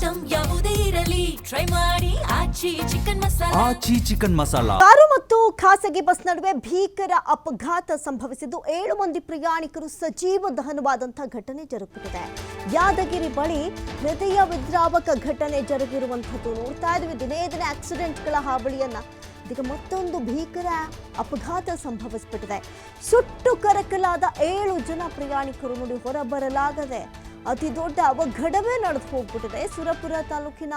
Item ಯಾವುದೇ ಇರಲಿ try ಮಾಡಿ ಆಚಿ ಚಿಕನ್ ಮಸಾಲಾ. ಕಾರು ಮತ್ತು ಖಾಸಗಿ ಬಸ್ ನಡುವೆ ಭೀಕರ ಅಪಘಾತ ಸಂಭವಿಸಿದ್ದು 7 ಮಂದಿ ಪ್ರಯಾಣಿಕರು ಸಜೀವ ದಹನವಾದಂತಹ ಘಟನೆ ಜರುಗಿಬಿಟ್ಟಿದೆ. ಯಾದಗಿರಿ ಬಳಿ ಹೃದಯ ವಿದ್ರಾವಕ ಘಟನೆ ಜರುಗಿರುವಂತದ್ದು ನೋಡ್ತಾ ಇದ್ವಿ. ದಿನೇ ದಿನೇ ಆಕ್ಸಿಡೆಂಟ್ಗಳ ಹಾವಳಿಯನ್ನ ಈಗ ಮತ್ತೊಂದು ಭೀಕರ ಅಪಘಾತ ಸಂಭವಿಸಿಬಿಟ್ಟಿದೆ. ಸುಟ್ಟು ಕರಕಲಾದ 7 ಜನ ಪ್ರಯಾಣಿಕರು ನೋಡಿ ಹೊರಬರಲಾಗದೆ ಅತಿ ದೊಡ್ಡ ಅವಘಡವೇ ನಡೆದು ಹೋಗ್ಬಿಟ್ಟಿದೆ. ಸುರಪುರ ತಾಲೂಕಿನ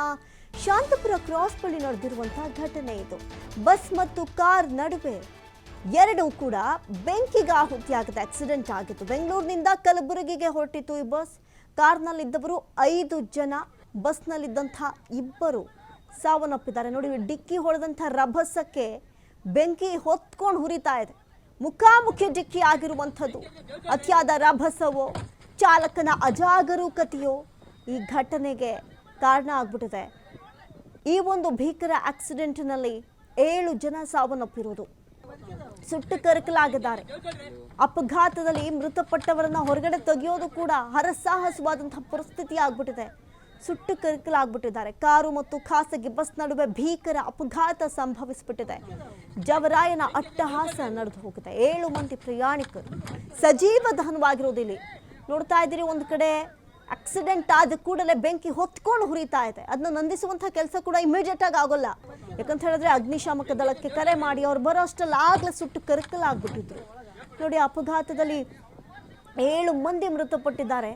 ಶಾಂತಪುರ ಕ್ರಾಸ್ ಬಳಿ ನಡೆದಿರುವಂತಹ ಘಟನೆ ಇದು. ಬಸ್ ಮತ್ತು ಕಾರ್ ನಡುವೆ ಎರಡೂ ಕೂಡ ಬೆಂಕಿಗಾಹುತಿಯಾಗಿದೆ. ಆಕ್ಸಿಡೆಂಟ್ ಆಗಿತ್ತು. ಬೆಂಗಳೂರಿನಿಂದ ಕಲಬುರಗಿಗೆ ಹೊರಟಿತ್ತು ಈ ಬಸ್. ಕಾರ್ನಲ್ಲಿದ್ದವರು 5 ಜನ, ಬಸ್ನಲ್ಲಿದ್ದಂತಹ 2 ಸಾವನ್ನಪ್ಪಿದ್ದಾರೆ. ನೋಡಿ, ಡಿಕ್ಕಿ ಹೊಡೆದಂಥ ರಭಸಕ್ಕೆ ಬೆಂಕಿ ಹೊತ್ಕೊಂಡು ಹುರಿತಾ ಇದೆ. ಮುಖಾಮುಖಿ ಡಿಕ್ಕಿ ಆಗಿರುವಂಥದ್ದು ಅತಿಯಾದ ರಭಸವೋ ಚಾಲಕನ ಅಜಾಗರೂಕತೆಯೋ ಈ ಘಟನೆಗೆ ಕಾರಣ ಆಗ್ಬಿಟ್ಟಿದೆ. ಈ ಒಂದು ಭೀಕರ ಆಕ್ಸಿಡೆಂಟ್ನಲ್ಲಿ 7 ಜನ ಸಾವನ್ನಪ್ಪಿರೋದು, ಸುಟ್ಟು ಕರಕಲಾಗಿದ್ದಾರೆ. ಅಪಘಾತದಲ್ಲಿ ಮೃತಪಟ್ಟವರನ್ನ ಹೊರಗಡೆ ತೆಗೆಯೋದು ಕೂಡ ಹರಸಾಹಸವಾದಂತಹ ಪರಿಸ್ಥಿತಿ ಆಗ್ಬಿಟ್ಟಿದೆ. ಸುಟ್ಟು ಕರಕಲಾಗ್ಬಿಟ್ಟಿದ್ದಾರೆ. ಕಾರು ಮತ್ತು ಖಾಸಗಿ ಬಸ್ ನಡುವೆ ಭೀಕರ ಅಪಘಾತ ಸಂಭವಿಸಿಬಿಟ್ಟಿದೆ. ಜವರಾಯನ ಅಟ್ಟಹಾಸ ನಡೆದು ಹೋಗಿದೆ. 7 ಮಂದಿ ಪ್ರಯಾಣಿಕರು ಸಜೀವ ದಹನವಾಗಿರೋದಿಲ್ಲಿ ನೋಡ್ತಾ ಇದ್ದೀರಿ. ಒಂದು ಕಡೆ ಆಕ್ಸಿಡೆಂಟ್ ಆದ ಕೂಡಲೇ ಬೆಂಕಿ ಹೊತ್ಕೊಂಡು ಹುರಿತಾ ಇದೆ. ಅದನ್ನ ನಂದಿಸುವಂತಹ ಕೆಲಸ ಕೂಡ ಇಮಿಡಿಯೇಟ್ ಆಗಿ ಆಗೋಲ್ಲ. ಯಾಕಂತ ಹೇಳಿದ್ರೆ ಅಗ್ನಿಶಾಮಕ ದಳಕ್ಕೆ ಕರೆ ಮಾಡಿ ಅವ್ರು ಬರೋ ಅಷ್ಟರಲ್ಲಿ ಆಗ್ಲೇ ಸುಟ್ಟು ಕರಕಲಾಗ್ಬಿಟ್ಟಿದ್ರು. ನೋಡಿ, ಅಪಘಾತದಲ್ಲಿ 7 ಮಂದಿ ಮೃತಪಟ್ಟಿದ್ದಾರೆ.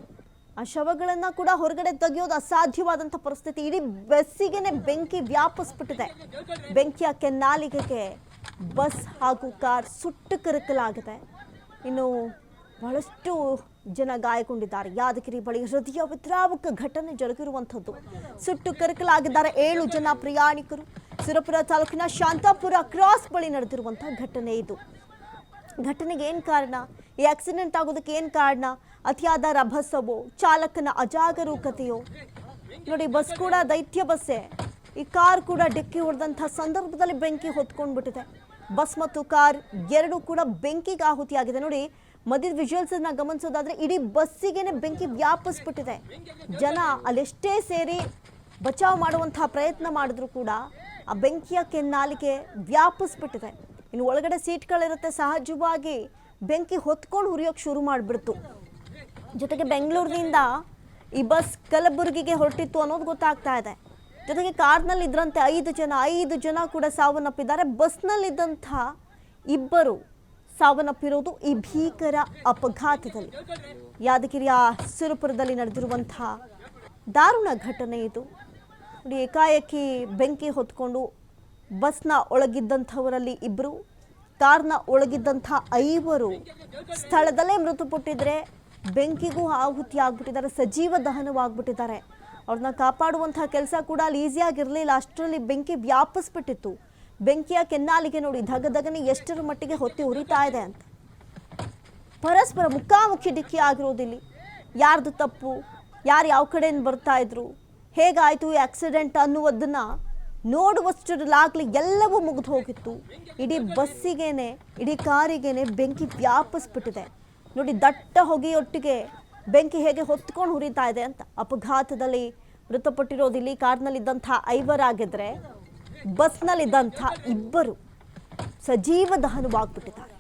ಆ ಶವಗಳನ್ನ ಕೂಡ ಹೊರಗಡೆ ತೆಗೆಯೋದು ಅಸಾಧ್ಯವಾದಂಥ ಪರಿಸ್ಥಿತಿ. ಇಡೀ ಬಸ್ಸಿಗೆನೆ ಬೆಂಕಿ ವ್ಯಾಪಿಸ್ಬಿಟ್ಟಿದೆ. ಬೆಂಕಿಯ ಕೆನ್ನಾಲಿಗೆಗೆ ಬಸ್ ಹಾಗೂ ಕಾರ್ ಸುಟ್ಟು ಕರಕಲಾಗಿದೆ. ಇನ್ನು ಬಹಳಷ್ಟು ಜನ ಗಾಯಗೊಂಡಿದ್ದಾರೆ. ಯಾದಗಿರಿ ಬಳಿ ಹೃದಯ ವಿದ್ರಾವಕ ಘಟನೆ ಜರುಗಿರುವಂಥದ್ದು. ಸುಟ್ಟು ಕರಕಲಾಗಿದ್ದಾರೆ 7 ಜನ ಪ್ರಯಾಣಿಕರು. ಸುರಪುರ ತಾಲೂಕಿನ ಶಾಂತಪುರ ಕ್ರಾಸ್ ಬಳಿ ನಡೆದಿರುವಂತಹ ಘಟನೆ ಇದು. ಘಟನೆಗೆ ಏನು ಕಾರಣ? ಈ ಆಕ್ಸಿಡೆಂಟ್ ಆಗೋದಕ್ಕೆ ಏನು ಕಾರಣ? ಅತಿಯಾದ ರಭಸವೋ ಚಾಲಕನ ಅಜಾಗರೂಕತೆಯೋ? ನೋಡಿ, ಬಸ್ ಕೂಡ ದೈತ್ಯ ಬಸ್ಸೇ. ಈ ಕಾರ್ ಕೂಡ ಡಿಕ್ಕಿ ಹೊಡೆದಂಥ ಸಂದರ್ಭದಲ್ಲಿ ಬೆಂಕಿ ಹೊತ್ಕೊಂಡ್ಬಿಟ್ಟಿದೆ. ಬಸ್ ಮತ್ತು ಕಾರ್ ಎರಡೂ ಕೂಡ ಬೆಂಕಿಗೆ ಆಹುತಿಯಾಗಿದೆ. ನೋಡಿ, ಮಧ್ಯದ ವಿಜುವಲ್ಸ್ ಅನ್ನ ಗಮನಿಸೋದಾದ್ರೆ ಇಡೀ ಬಸ್ಸಿಗೆನೆ ಬೆಂಕಿ ವ್ಯಾಪಿಸ್ಬಿಟ್ಟಿದೆ. ಜನ ಅಲ್ಲೆಷ್ಟೇ ಸೇರಿ ಬಚಾವ್ ಮಾಡುವಂತಹ ಪ್ರಯತ್ನ ಮಾಡಿದ್ರು ಕೂಡ ಆ ಬೆಂಕಿಯ ಕೆನ್ನಾಲಿಗೆ ವ್ಯಾಪಿಸ್ಬಿಟ್ಟಿದೆ. ಇನ್ನು ಒಳಗಡೆ ಸೀಟ್ಗಳಿರುತ್ತೆ, ಸಹಜವಾಗಿ ಬೆಂಕಿ ಹೊತ್ಕೊಂಡು ಹುರಿಯೋಕೆ ಶುರು ಮಾಡಿಬಿಡ್ತು. ಜೊತೆಗೆ ಬೆಂಗಳೂರಿನಿಂದ ಈ ಬಸ್ ಕಲಬುರಗಿಗೆ ಹೊರಟಿತ್ತು ಅನ್ನೋದು ಗೊತ್ತಾಗ್ತಾ ಇದೆ. ಜೊತೆಗೆ ಕಾರ್ನಲ್ಲಿ ಇದ್ರಂತೆ 5 ಜನ ಕೂಡ ಸಾವನ್ನಪ್ಪಿದ್ದಾರೆ. ಬಸ್ನಲ್ಲಿದ್ದಂಥ 2 ಸಾವನ್ನಪ್ಪಿರೋದು ಈ ಭೀಕರ ಅಪಘಾತದಲ್ಲಿ. ಯಾದಗಿರಿಯ ಸುರಪುರದಲ್ಲಿ ನಡೆದಿರುವಂತಹ ದಾರುಣ ಘಟನೆ ಇದು. ನೋಡಿ, ಏಕಾಏಕಿ ಬೆಂಕಿ ಹೊತ್ಕೊಂಡು ಬಸ್ನ ಒಳಗಿದ್ದಂಥವರಲ್ಲಿ 2, ಕಾರ್ನ ಒಳಗಿದ್ದಂಥ 5 ಸ್ಥಳದಲ್ಲೇ ಮೃತಪಟ್ಟಿದ್ರೆ ಬೆಂಕಿಗೂ ಆಹುತಿ ಆಗ್ಬಿಟ್ಟಿದ್ದಾರೆ. ಸಜೀವ ದಹನವಾಗ್ಬಿಟ್ಟಿದ್ದಾರೆ. ಅವ್ರನ್ನ ಕಾಪಾಡುವಂತಹ ಕೆಲಸ ಕೂಡ ಅಲ್ಲಿ ಈಸಿಯಾಗಿರಲಿಲ್ಲ. ಅಷ್ಟರಲ್ಲಿ ಬೆಂಕಿ ವ್ಯಾಪಿಸ್ಬಿಟ್ಟಿತ್ತು. ಬೆಂಕಿಯ ಕೆನ್ನಾಲಿಗೆ ನೋಡಿ ಧಗಧಗನೆ ಎಷ್ಟರ ಮಟ್ಟಿಗೆ ಹೊತ್ತಿ ಉರಿತಾ ಇದೆ ಅಂತ. ಪರಸ್ಪರ ಮುಖಾಮುಖಿ ಡಿಕ್ಕಿ ಆಗಿರೋದಿಲ್ಲಿ. ಯಾರ್ದು ತಪ್ಪು, ಯಾರು ಯಾವ ಕಡೆಯಿಂದ ಬರ್ತಾ ಇದ್ರು, ಹೇಗಾಯಿತು ಈ ಆಕ್ಸಿಡೆಂಟ್ ಅನ್ನುವುದನ್ನ ನೋಡುವಷ್ಟರಲ್ಲಾಗಲಿ ಎಲ್ಲವೂ ಮುಗಿದು ಹೋಗಿತ್ತು. ಇಡೀ ಬಸ್ಸಿಗೇನೆ, ಇಡೀ ಕಾರಿಗೇನೆ ಬೆಂಕಿ ವ್ಯಾಪಿಸ್ಬಿಟ್ಟಿದೆ. ನೋಡಿ, ದಟ್ಟ ಹೊಗೆಯೊಟ್ಟಿಗೆ ಬೆಂಕಿ ಹೇಗೆ ಹೊತ್ಕೊಂಡು ಹುರಿತಾ ಇದೆ ಅಂತ. ಅಪಘಾತದಲ್ಲಿ ಮೃತಪಟ್ಟಿರೋದಿಲ್ಲಿ ಕಾರ್ನಲ್ಲಿದ್ದಂಥ 5 ಆಗಿದ್ರೆ ಬಸ್ನಲ್ಲಿದ್ದಂಥ 2 ಸಜೀವ ದಹನವಾಗ್ಬಿಟ್ಟಿದ್ದಾರೆ.